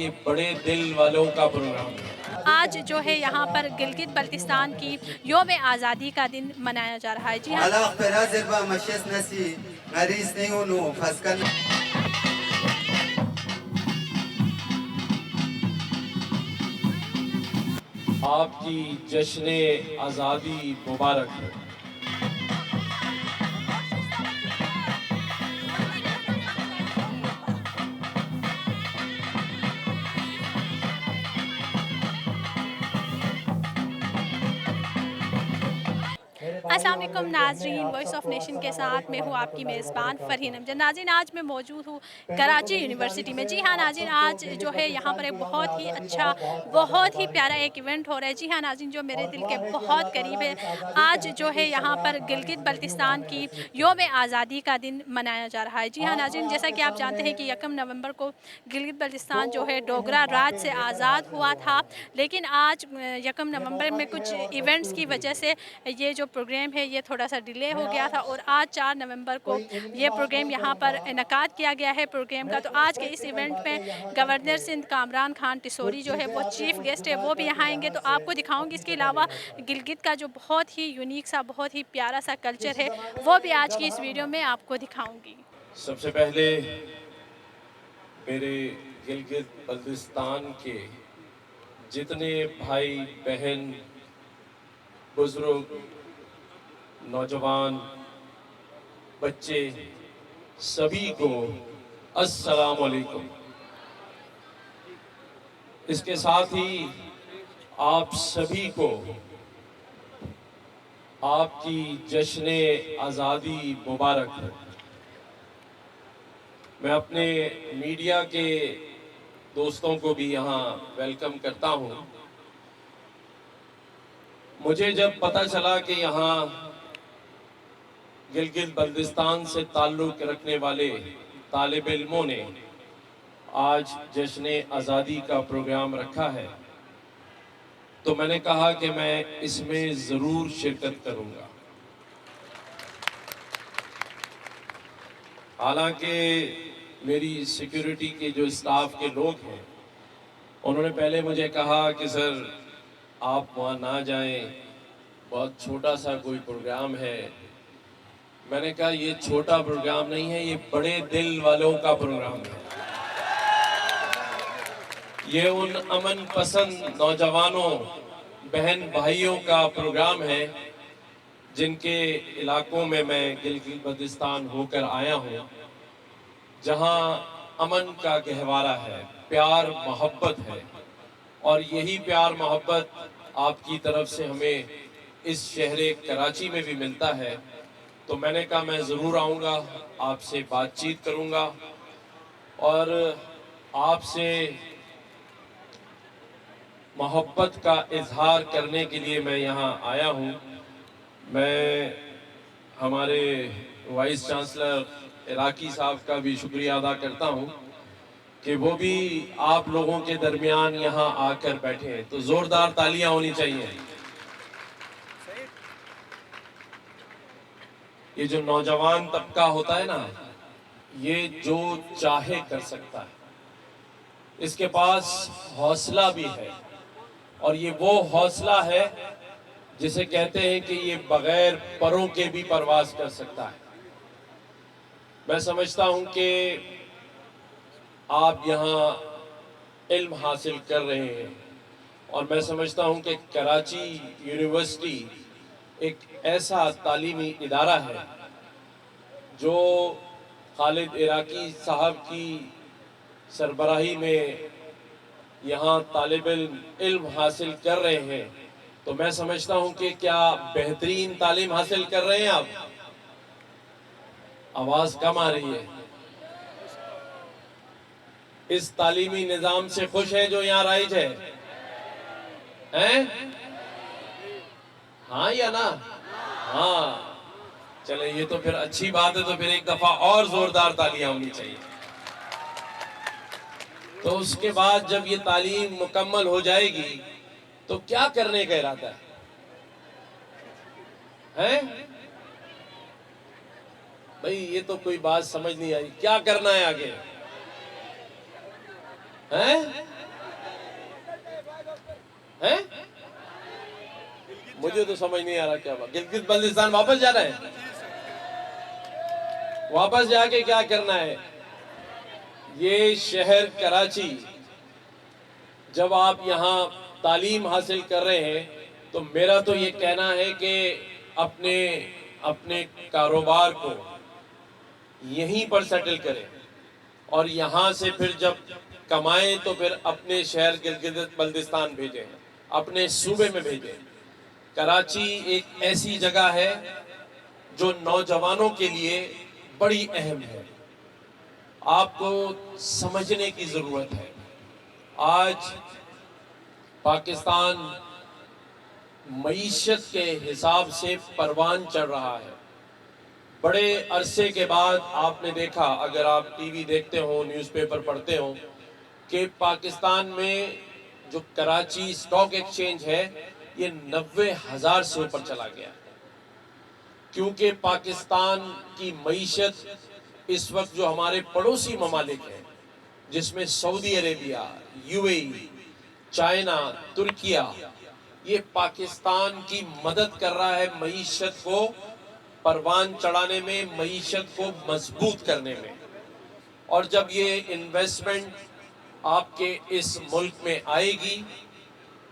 یہ بڑے دل والوں کا پروگرام ہے۔ آج جو ہے یہاں پر گلگت بلتستان کی یوم آزادی کا دن منایا جا رہا ہے۔ جی ہاں، آپ کی جشن آزادی مبارک ہے۔ السلام علیکم ناظرین، وائس آف نیشن کے ساتھ میں ہوں آپ کی میزبان فرحین امجد۔ ناظرین، آج میں موجود ہوں کراچی یونیورسٹی میں۔ جی ہاں ناظرین، آج جو ہے یہاں پر ایک بہت ہی اچھا، بہت ہی پیارا ایک ایونٹ ہو رہا ہے۔ جی ہاں ناظرین، جو میرے دل کے بہت قریب ہے۔ آج جو ہے یہاں پر گلگت بلتستان کی یوم آزادی کا دن منایا جا رہا ہے۔ جی ہاں ناظرین، جیسا کہ آپ جانتے ہیں کہ 1 نومبر کو گلگت بلتستان جو ہے ڈوگرا راج سے آزاد ہوا تھا، لیکن آج 1 نومبر میں کچھ ایونٹس کی وجہ سے یہ جو پروگرام ہے یہ تھوڑا سا ڈیلے ہو گیا تھا، اور آج 4 نومبر کو یہ پروگرام یہاں پر انعقاد کیا گیا ہے پروگرام کا۔ تو آج کے اس ایونٹ میں گورنر سندھ کامران خان ٹسوری جو ہے وہ چیف گیسٹ ہے، وہ بھی یہاں آئیں گے۔ تو آپ کو دکھاؤں گی، اس کے علاوہ گلگت کا جو بہت ہی یونیک سا، بہت ہی پیارا سا کلچر ہے، وہ بھی آج کی اس ویڈیو میں آپ کو دکھاؤں گی۔ سب سے پہلے میرے گلگت بلتستان کے جتنے بھائی بہن، بزرگ، نوجوان، بچے، سبھی کو السلام علیکم۔ اس کے ساتھ ہی آپ سبھی کو آپ کی جشن آزادی مبارک ہے۔ میں اپنے میڈیا کے دوستوں کو بھی یہاں ویلکم کرتا ہوں۔ مجھے جب پتہ چلا کہ یہاں گلگت بلتستان سے تعلق رکھنے والے طالب علموں نے آج جشن آزادی کا پروگرام رکھا ہے، تو میں نے کہا کہ میں اس میں ضرور شرکت کروں گا۔ حالانکہ میری سیکیورٹی کے جو اسٹاف کے لوگ ہیں، انہوں نے پہلے مجھے کہا کہ سر آپ وہاں نہ جائیں، بہت چھوٹا سا کوئی پروگرام ہے۔ میں نے کہا یہ چھوٹا پروگرام نہیں ہے، یہ بڑے دل والوں کا پروگرام ہے۔ یہ ان امن پسند نوجوانوں، بہن بھائیوں کا پروگرام ہے جن کے علاقوں میں گلگت بلتستان ہو کر آیا ہوں، جہاں امن کا گہوارہ ہے، پیار محبت ہے، اور یہی پیار محبت آپ کی طرف سے ہمیں اس شہر کراچی میں بھی ملتا ہے۔ تو میں نے کہا میں ضرور آؤں گا، آپ سے بات چیت کروں گا، اور آپ سے محبت کا اظہار کرنے کے لیے میں یہاں آیا ہوں۔ میں ہمارے وائس چانسلر عراقی صاحب کا بھی شکریہ ادا کرتا ہوں کہ وہ بھی آپ لوگوں کے درمیان یہاں آ کر بیٹھے ہیں۔ تو زوردار تالیاں ہونی چاہیے۔ یہ جو نوجوان طبقہ ہوتا ہے نا، یہ جو چاہے کر سکتا ہے، اس کے پاس حوصلہ بھی ہے، اور یہ وہ حوصلہ ہے جسے کہتے ہیں کہ یہ بغیر پروں کے بھی پرواز کر سکتا ہے۔ میں سمجھتا ہوں کہ آپ یہاں علم حاصل کر رہے ہیں، اور میں سمجھتا ہوں کہ کراچی یونیورسٹی ایک ایسا تعلیمی ادارہ ہے جو خالد عراقی صاحب کی سربراہی میں یہاں طالب علم حاصل کر رہے ہیں۔ تو میں سمجھتا ہوں کہ کیا بہترین تعلیم حاصل کر رہے ہیں آپ؟ آواز کم آ رہی ہے۔ اس تعلیمی نظام سے خوش ہے جو یہاں رائج ہے؟ ہیں؟ ہاں یا نا؟ ہاں، چلیں یہ تو پھر اچھی بات ہے، تو پھر ایک دفعہ اور زوردار تالیاں ہونی چاہیے۔ تو اس کے بعد جب یہ تعلیم مکمل ہو جائے گی تو کیا کرنے کا ارادہ ہے؟ بھئی یہ تو کوئی بات سمجھ نہیں آئی، کیا کرنا ہے آگے؟ ہیں؟ مجھے تو سمجھ نہیں آ رہا کیا بات. گلگت بلتستان واپس جا رہے ہیں؟ واپس جا کے کیا کرنا ہے؟ یہ شہر کراچی، جب آپ یہاں تعلیم حاصل کر رہے ہیں تو میرا تو یہ کہنا ہے کہ اپنے کاروبار کو یہیں پر سیٹل کریں، اور یہاں سے پھر جب کمائیں تو پھر اپنے شہر گلگت بلتستان بھیجیں، اپنے صوبے میں بھیجیں. کراچی ایک ایسی جگہ ہے جو نوجوانوں کے لیے بڑی اہم ہے. آپ کو سمجھنے کی ضرورت ہے. آج پاکستان معیشت کے حساب سے پروان چڑھ رہا ہے. بڑے عرصے کے بعد آپ نے دیکھا، اگر آپ ٹی وی دیکھتے ہو، نیوز پیپر پڑھتے ہو، کہ پاکستان میں جو کراچی سٹاک ایکسچینج ہے یہ 90,000 سے اوپر چلا گیا. کیونکہ پاکستان کی معیشت اس وقت جو ہمارے پڑوسی ممالک ہیں، جس میں سعودی عربیہ، یو اے ای، چائنا، ترکیہ، یہ پاکستان کی مدد کر رہا ہے معیشت کو پروان چڑھانے میں، معیشت کو مضبوط کرنے میں. اور جب یہ انویسٹمنٹ آپ کے اس ملک میں آئے گی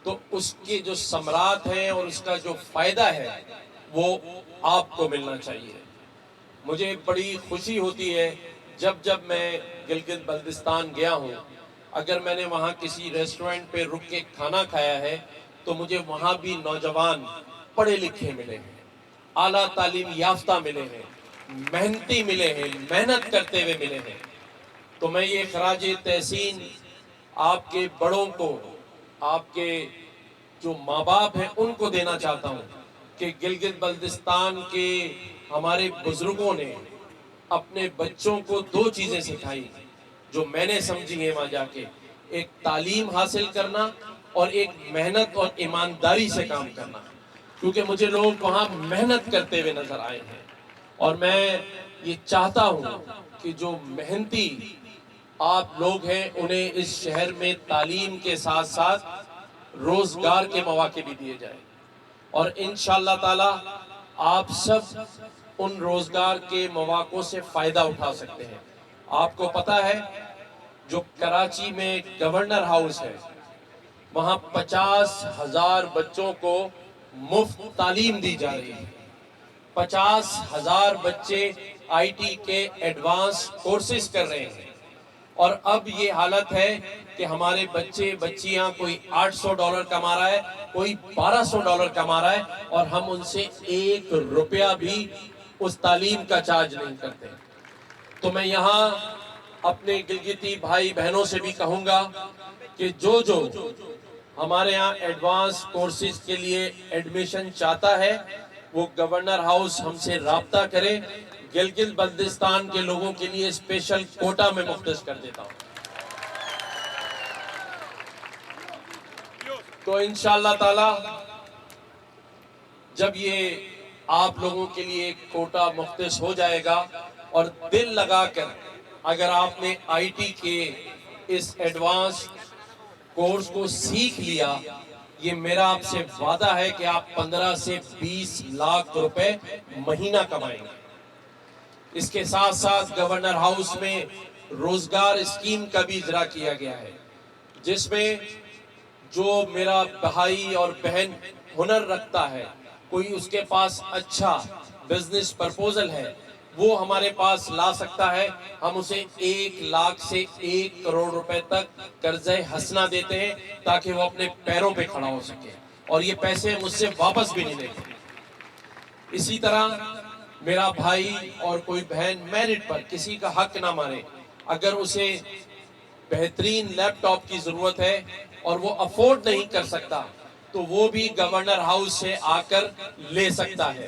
تو اس کے جو ثمرات ہیں اور اس کا جو فائدہ ہے وہ آپ کو ملنا چاہیے. مجھے بڑی خوشی ہوتی ہے جب میں گلگت بلتستان گیا ہوں، اگر میں نے وہاں کسی ریسٹورنٹ پہ رک کے کھانا کھایا ہے تو مجھے وہاں بھی نوجوان پڑھے لکھے ملے ہیں، اعلیٰ تعلیم یافتہ ملے ہیں، محنتی ملے ہیں، محنت کرتے ہوئے ملے ہیں. تو میں یہ خراج تحسین آپ کے بڑوں کو، آپ کے جو ماں باپ ہیں ان کو دینا چاہتا ہوں کہ گلگت بلتستان کے ہمارے بزرگوں نے اپنے بچوں کو 2 چیزیں سکھائی جو میں نے سمجھی ہیں وہاں جا کے: ایک تعلیم حاصل کرنا اور ایک محنت اور ایمانداری سے کام کرنا. کیونکہ مجھے لوگ وہاں محنت کرتے ہوئے نظر آئے ہیں، اور میں یہ چاہتا ہوں کہ جو محنتی آپ لوگ ہیں انہیں اس شہر میں تعلیم کے ساتھ ساتھ روزگار کے مواقع بھی دیے جائیں، اور انشاءاللہ تعالی آپ سب ان روزگار کے مواقع سے فائدہ اٹھا سکتے ہیں. آپ کو پتا ہے جو کراچی میں گورنر ہاؤس ہے وہاں 50,000 بچوں کو مفت تعلیم دی جا رہی ہے. 50,000 بچے آئی ٹی کے ایڈوانس کورسز کر رہے ہیں، اور اب یہ حالت ہے کہ ہمارے بچے بچیاں کوئی $800 کما رہا ہے، کوئی $1,200 کما رہا ہے، اور ہم ان سے 1 روپیہ بھی اس تعلیم کا چارج نہیں کرتے. تو میں یہاں اپنے گلگتی بھائی بہنوں سے بھی کہوں گا کہ جو ہمارے ہاں ایڈوانس کورسز کے لیے ایڈمیشن چاہتا ہے وہ گورنر ہاؤس ہم سے رابطہ کرے. گلگت بلتستان کے لوگوں کے لیے اسپیشل کوٹا میں مختص کر دیتا ہوں. تو انشاءاللہ تعالی جب یہ آپ لوگوں کے لیے ایک کوٹا مختص ہو جائے گا، اور دل لگا کر اگر آپ نے آئی ٹی کے اس ایڈوانس کورس کو سیکھ لیا، یہ میرا آپ سے وعدہ ہے کہ آپ 15 سے 20 لاکھ روپے مہینہ کمائیں گے. اس کے ساتھ ساتھ گورنر ہاؤس میں روزگار اسکیم کا بھی اجرا کیا گیا ہے، جس میں جو میرا بھائی اور بہن ہنر رکھتا ہے، کوئی اس کے پاس اچھا بزنس پرپوزل ہے، وہ ہمارے پاس لا سکتا ہے. ہم اسے 1 لاکھ سے 1 کروڑ روپے تک قرض حسنہ دیتے ہیں تاکہ وہ اپنے پیروں پہ کھڑا ہو سکے، اور یہ پیسے مجھ سے واپس بھی نہیں لیتے. اسی طرح میرا بھائی اور کوئی بہن میرٹ پر کسی کا حق نہ مارے، اگر اسے بہترین لیپ ٹاپ کی ضرورت ہے اور وہ افورڈ نہیں کر سکتا تو وہ بھی گورنر ہاؤس سے آ کر لے سکتا ہے.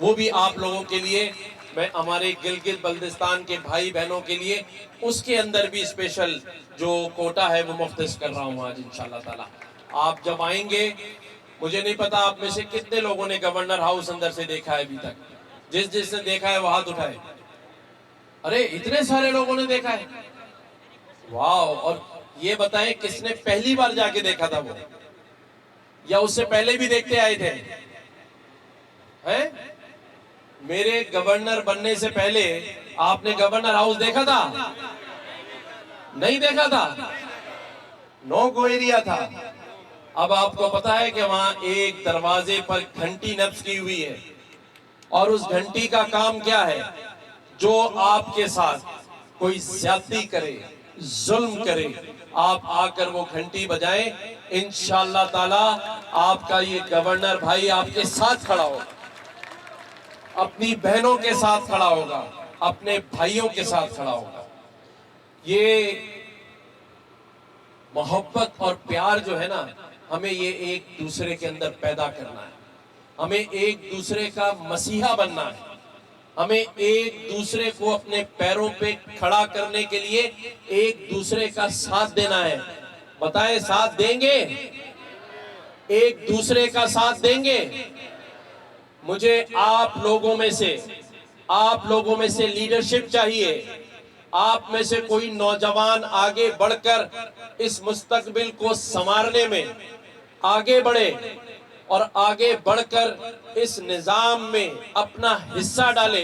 وہ بھی آپ لوگوں کے لیے، میں ہمارے گلگت بلتستان کے بھائی بہنوں کے لیے اس کے اندر بھی اسپیشل جو کوٹا ہے وہ مختص کر رہا ہوں آج انشاءاللہ تعالی. آپ جب آئیں گے، مجھے نہیں پتا آپ میں سے کتنے لوگوں نے گورنر ہاؤس اندر سے دیکھا ہے ابھی تک. جس نے دیکھا ہے وہ ہاتھ اٹھائے. ارے اتنے سارے لوگوں نے دیکھا ہے، واو. اور یہ بتائیں کس نے پہلی بار جا کے دیکھا تھا؟ وہ या उससे पहले भी देखते आए थे? हैं? मेरे गवर्नर बनने से पहले आपने गवर्नर हाउस देखा था? नहीं देखा था? नो गो एरिया था। अब आपको पता है कि वहां एक दरवाजे पर घंटी नब्ज की हुई है, और उस घंटी का काम क्या है? जो आपके साथ कोई ज्यादती करे, जुल्म करे, आप आकर वो घंटी बजाएं, इंशाअल्लाह ताला आपका ये गवर्नर भाई आपके साथ खड़ा होगा, अपनी बहनों के साथ खड़ा होगा, अपने भाइयों के साथ खड़ा होगा। ये मोहब्बत और प्यार जो है ना, हमें ये एक दूसरे के अंदर पैदा करना है। हमें एक दूसरे का मसीहा बनना है। हमें एक दूसरे को अपने पैरों पे खड़ा करने के लिए एक दूसरे का साथ देना है। बताएं, साथ देंगे? एक दूसरे का साथ देंगे? मुझे आप लोगों में से लीडरशिप चाहिए। आप में से कोई नौजवान आगे बढ़कर इस मुस्तकबिल को संवारने में आगे बढ़े और आगे बढ़कर इस निजाम में अपना हिस्सा डाले,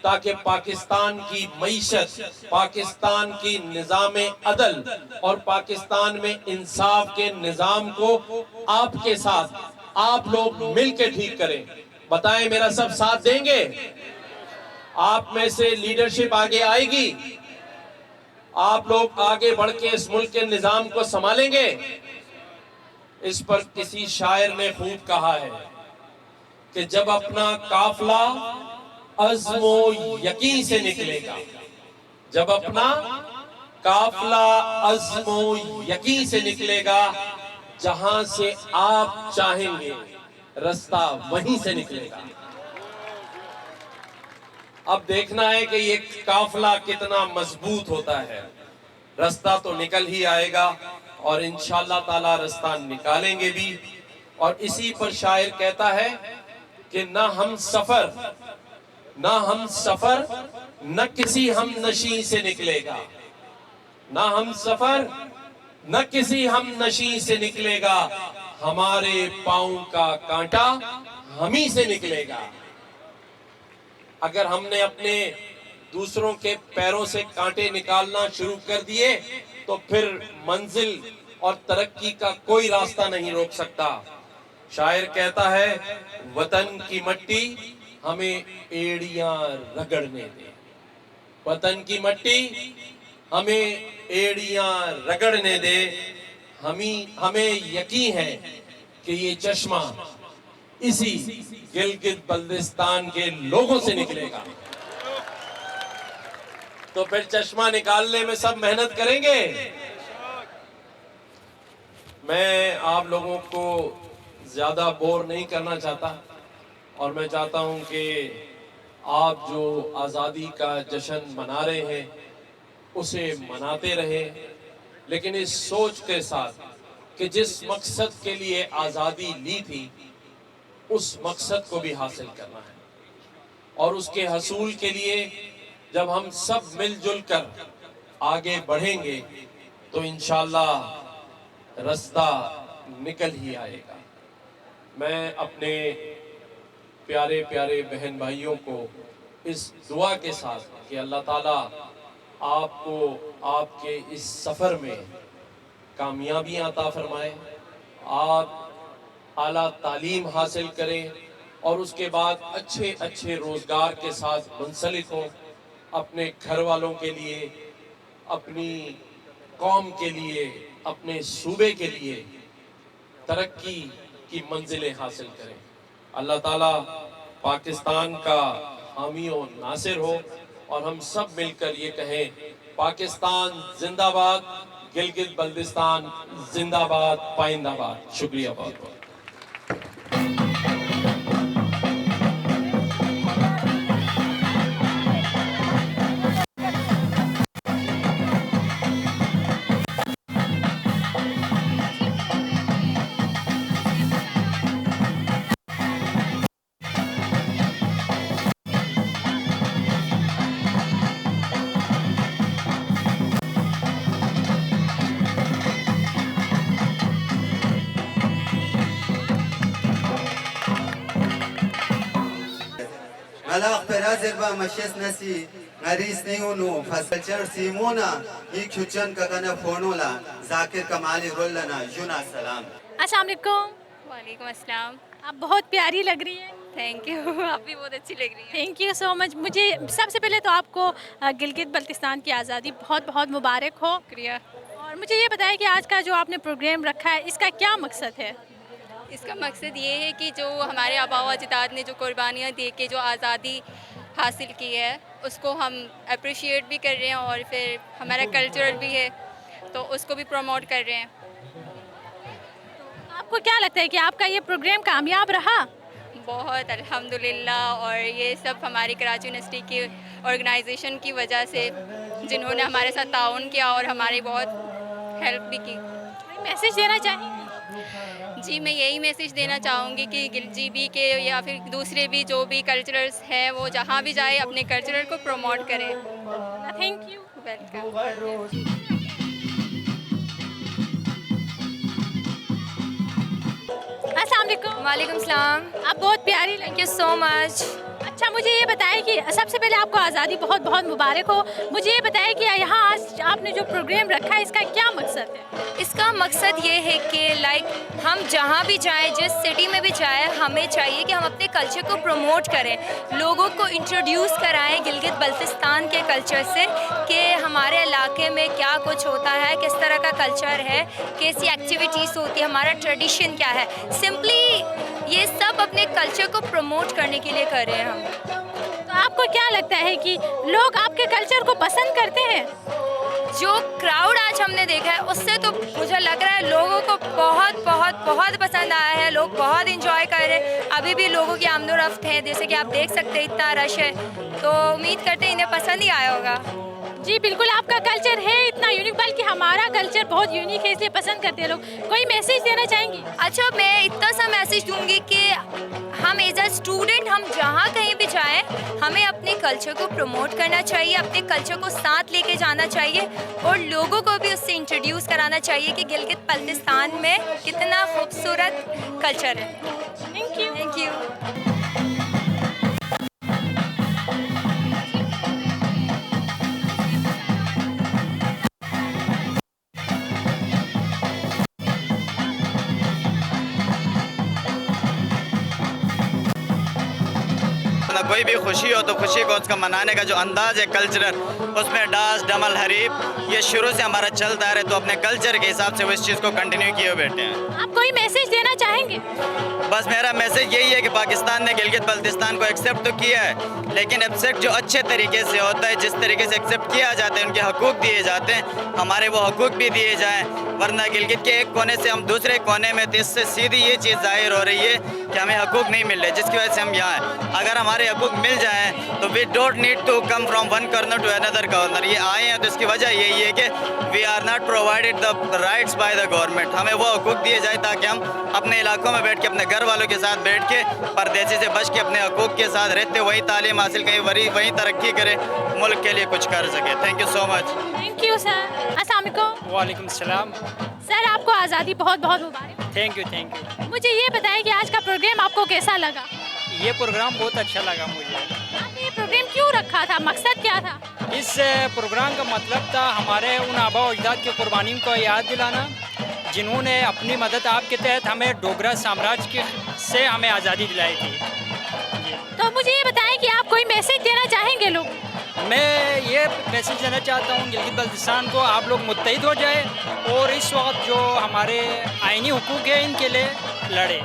ताकि पाकिस्तान की मईशत, पाकिस्तान की निजाम अदल और पाकिस्तान में इंसाफ के निजाम को आपके साथ आप लोग मिलकर ठीक करें। बताएं, मेरा सब साथ देंगे? आप में से लीडरशिप आगे आएगी? आप लोग आगे बढ़ के इस मुल्क के निजाम को संभालेंगे? इस पर किसी शायर ने खूब कहा है कि जब अपना काफला अज़्मो यकीन से निकलेगा, जब अपना काफला अज़्मो यकीन से निकलेगा, जहां से आप चाहेंगे रास्ता वहीं से निकलेगा। अब देखना है कि ये काफला कितना मजबूत होता है। रास्ता तो निकल ही आएगा और इंशाअल्लाह ताला रास्ता निकालेंगे भी। और इसी पर शायर कहता है कि ना हम सफर न किसी हम नशी से निकलेगा, ना हम सफर न किसी हम नशी से निकलेगा, हमारे पांव का कांटा हम ही से निकलेगा। अगर हमने अपने दूसरों के पैरों से कांटे निकालना शुरू कर दिए तो फिर मंजिल और तरक्की का कोई रास्ता नहीं रोक सकता। शायर कहता है, वतन की मट्टी हमें एड़ियां रगड़ने दे, वतन की मट्टी हमें एड़ियां रगड़ने दे। हमें यकीन है कि ये चश्मा इसी गिलगित बल्तिस्तान के लोगों से निकलेगा। तो फिर चश्मा निकालने में सब मेहनत करेंगे। मैं आप लोगों को ज्यादा बोर नहीं करना चाहता और मैं चाहता हूं कि आप जो आज़ादी का जश्न मना रहे हैं उसे मनाते रहें, लेकिन इस सोच के साथ कि जिस मकसद के लिए आज़ादी ली थी उस मकसद को भी हासिल करना है। और उसके हसूल के लिए जब हम सब मिलजुल कर आगे बढ़ेंगे तो इंशाअल्लाह रास्ता निकल ही आएगा। मैं अपने प्यारे प्यारे बहन भाइयों को इस दुआ के साथ कि अल्लाह ताला आपको आपके इस सफ़र में कामयाबियाँ अता फरमाए, आप आला तालीम हासिल करें और उसके बाद अच्छे अच्छे रोज़गार के साथ मुंसलिक हों, अपने घर वालों के लिए, अपनी कौम के लिए, अपने सूबे के लिए तरक्की की मंजिलें हासिल करें। अल्लाह ताला पाकिस्तान का हामी और नासिर हो और हम सब मिलकर ये कहें, पाकिस्तान जिंदाबाद, गिलगित बल्तिस्तान जिंदाबाद, पाइंदाबाद। शुक्रिया बहुत बहुत। Razerba Mashes Nasi, Naris Neunu, Fasalcher Simona, Ikuchan Kakana Fonola, Zakir Kamali Rollana, Juna Salam. अस्सलाम वालेकुम। वालेकुम अस्सलाम। आप बहुत प्यारी लग रही हैं। Thank you. आप भी बहुत अच्छी लग रही हैं। Thank you so much. मुझे सबसे पहले तो आपको गिलगित बल्तिस्तान की आज़ादी बहुत बहुत मुबारक हो। शुक्रिया। और मुझे ये बताएं कि आज का जो आपने प्रोग्राम रखा है इसका क्या मकसद है? इसका मकसद ये है कि जो हमारे आबा व अजदाद ने जो कुर्बानियाँ दे के जो आज़ादी हासिल की है उसको हम अप्रिशिएट भी कर रहे हैं और फिर हमारा कल्चरल भी है तो उसको भी प्रमोट कर रहे हैं। आपको क्या लगता है कि आपका ये प्रोग्राम कामयाब रहा? बहुत अल्हम्दुलिल्लाह। और ये सब हमारी कराची यूनिवर्सिटी की ऑर्गेनाइजेशन की वजह से जिन्होंने हमारे साथ ताउन किया और हमारी बहुत हेल्प भी की। कोई मैसेज देना चाहेंगे? जी मैं यही मैसेज देना चाहूँगी कि गिलजीबी के या फिर दूसरे भी जो भी कल्चरल्स हैं वो जहाँ भी जाए अपने कल्चरल को प्रमोट करें। Thank you. वेलकम। अस्सलाम वालेकुम। वालेकुम सलाम। आप बहुत प्यारी लग। Thank you so much. अच्छा मुझे ये बताएं कि सबसे पहले आपको आज़ादी बहुत बहुत मुबारक हो। मुझे ये बताएं कि यहाँ आज आपने जो प्रोग्राम रखा है इसका क्या मकसद है? इसका मकसद ये है कि हम जहाँ भी जाएं, जिस सिटी में भी जाएं, हमें चाहिए कि हम अपने कल्चर को प्रमोट करें, लोगों को इंट्रोड्यूस कराएं गिलगित बल्तिस्तान के कल्चर से कि हमारे इलाके में क्या कुछ होता है, किस तरह का कल्चर है, कैसी एक्टिविटीज़ होती है, हमारा ट्रेडिशन क्या है। सिंपली ये सब अपने कल्चर को प्रमोट करने के लिए कर रहे हैं हम। तो आपको क्या लगता है कि लोग आपके कल्चर को पसंद करते हैं? जो क्राउड आज हमने देखा है उससे तो मुझे लग रहा है लोगों को बहुत बहुत बहुत पसंद आया है, लोग बहुत इंजॉय कर रहे हैं। अभी भी लोगों की आमदोरफ्त है, जैसे कि आप देख सकते हैं इतना रश है, तो उम्मीद करते हैं इन्हें पसंद ही आया होगा। जी बिल्कुल, आपका कल्चर है इतना यूनिक, बल्कि हमारा कल्चर बहुत यूनिक है इसलिए पसंद करते हैं लोग। कोई मैसेज देना चाहेंगी? अच्छा मैं इतना सा मैसेज दूंगी कि हम एज अ स्टूडेंट हम जहाँ कहीं भी जाएं हमें अपने कल्चर को प्रमोट करना चाहिए, अपने कल्चर को साथ लेके जाना चाहिए और लोगों को भी उससे इंट्रोड्यूस कराना चाहिए कि गिलगित बल्तिस्तान में कितना खूबसूरत कल्चर है। Thank you. Thank you. कोई भी खुशी हो तो खुशी को उसका मनाने का जो अंदाज है कल्चरल, उसमें डांस डमल हरीफ ये शुरू से हमारा चलता है, तो अपने कल्चर के हिसाब से वो इस चीज़ को कंटिन्यू किए बैठे हैं। आप कोई मैसेज देना चाहेंगे? बस मेरा मैसेज यही है कि पाकिस्तान ने गिलगित बल्तिस्तान को एक्सेप्ट तो किया है, लेकिन एक्सेप्ट जो अच्छे तरीके से होता है, जिस तरीके से एक्सेप्ट किया जाता है, उनके हकूक़ दिए जाते हैं, हमारे वो हकूक़ भी दिए जाएँ। वरना गिलगित के एक कोने से हम दूसरे कोने में, तो इससे सीधी ये चीज़ जाहिर हो रही है कि हमें हकूक़ नहीं मिल रहे, जिसकी वजह से हम यहाँ हैं। अगर हमारे हकूक़ मिल जाएँ तो we don't need to come from one corner to another corner. ये आए हैं तो इसकी वजह यही है कि we are not provided the rights by the government. हमें वो हकूक़ दिए जाए ताकि हम अपने इलाकों में बैठ के, अपने घर वालों के साथ बैठ के, परदेसी से बच के अपने हकूक़ के साथ रहते, वही तालीम हासिल करें, वही तरक्की करें, मुल्क के लिए कुछ कर सके। Thank you so much. Thank you sir. अस्सलाम वालेकुम। वालेकुम सलाम। सर आपको आज़ादी बहुत बहुत मुबारक। Thank you. मुझे ये बताएं कि आज का प्रोग्राम आपको कैसा लगा? ये प्रोग्राम बहुत अच्छा लगा मुझे। आपने ये प्रोग्राम क्यों रखा था, मकसद क्या था? इस प्रोग्राम का मतलब था हमारे उन आबा व अजदाद की कुर्बानियों को याद दिलाना, जिन्होंने अपनी मदद आपके तहत हमें डोगरा साम्राज्य से हमें आज़ादी दिलाई थी। तो मुझे ये बताएं कि आप कोई मैसेज देना चाहेंगे लोग? मैं ये मैसेज देना चाहता हूँ गिलगित बल्तिस्तान को, आप लोग मुत्तहिद हो जाए और इस वक्त जो हमारे आईनी हुकूक है इनके लिए लड़े।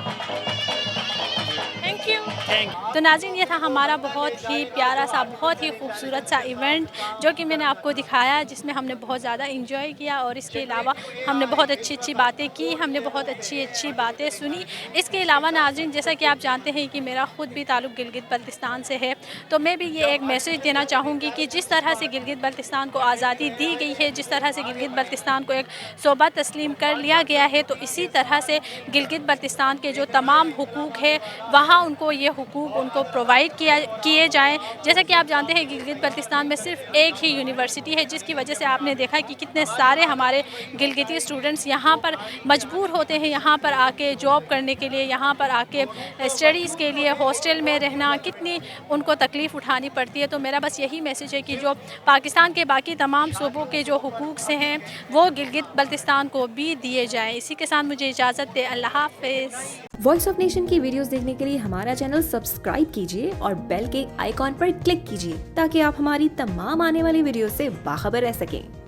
Thank you. Thank you. तो नाज़रीन ये था हमारा बहुत ही प्यारा सा, बहुत ही खूबसूरत सा इवेंट जो कि मैंने आपको दिखाया, जिसमें हमने बहुत ज़्यादा इंजॉय किया और इसके अलावा हमने बहुत अच्छी अच्छी बातें की, हमने बहुत अच्छी अच्छी बातें सुनी। इसके अलावा नाज़रीन जैसा कि आप जानते हैं कि मेरा ख़ुद भी ताल्लुक़ गिलगित बल्तिस्तान से है, तो मैं भी ये एक मैसेज देना चाहूँगी कि जिस तरह से गिलगित बल्तिस्तान को आज़ादी दी गई है, जिस तरह से गिलगित बल्तिस्तान को एक शोबा तस्लीम कर लिया गया है, तो इसी तरह से गिलगित बल्तिस्तान के जो तमाम हुकूक है वहाँ उनको ये हुकूक उनको प्रोवाइड किए जाएँ। जैसा कि आप जानते हैं गिलगित बल्तिस्तान में सिर्फ एक ही यूनिवर्सिटी है, जिसकी वजह से आपने देखा कि कितने सारे हमारे गिलगिती स्टूडेंट्स यहाँ पर मजबूर होते हैं यहाँ पर आके जॉब करने के लिए, यहाँ पर आके स्टडीज़ के लिए हॉस्टल में रहना, कितनी उनको तकलीफ़ उठानी पड़ती है। तो मेरा बस यही मैसेज है कि जो पाकिस्तान के बाकी तमाम सूबों के जो हुकूक से हैं वो गिलगित बल्तिस्तान को भी दिए जाएँ। इसी के साथ मुझे इजाज़त दे, अल्लाह हाफ़िज़। वॉइस ऑफ नेशन की वीडियोस देखने के लिए हमारा चैनल सब्सक्राइब कीजिए और बेल के आइकॉन पर क्लिक कीजिए ताकि आप हमारी तमाम आने वाली वीडियो से बाखबर रह सकें।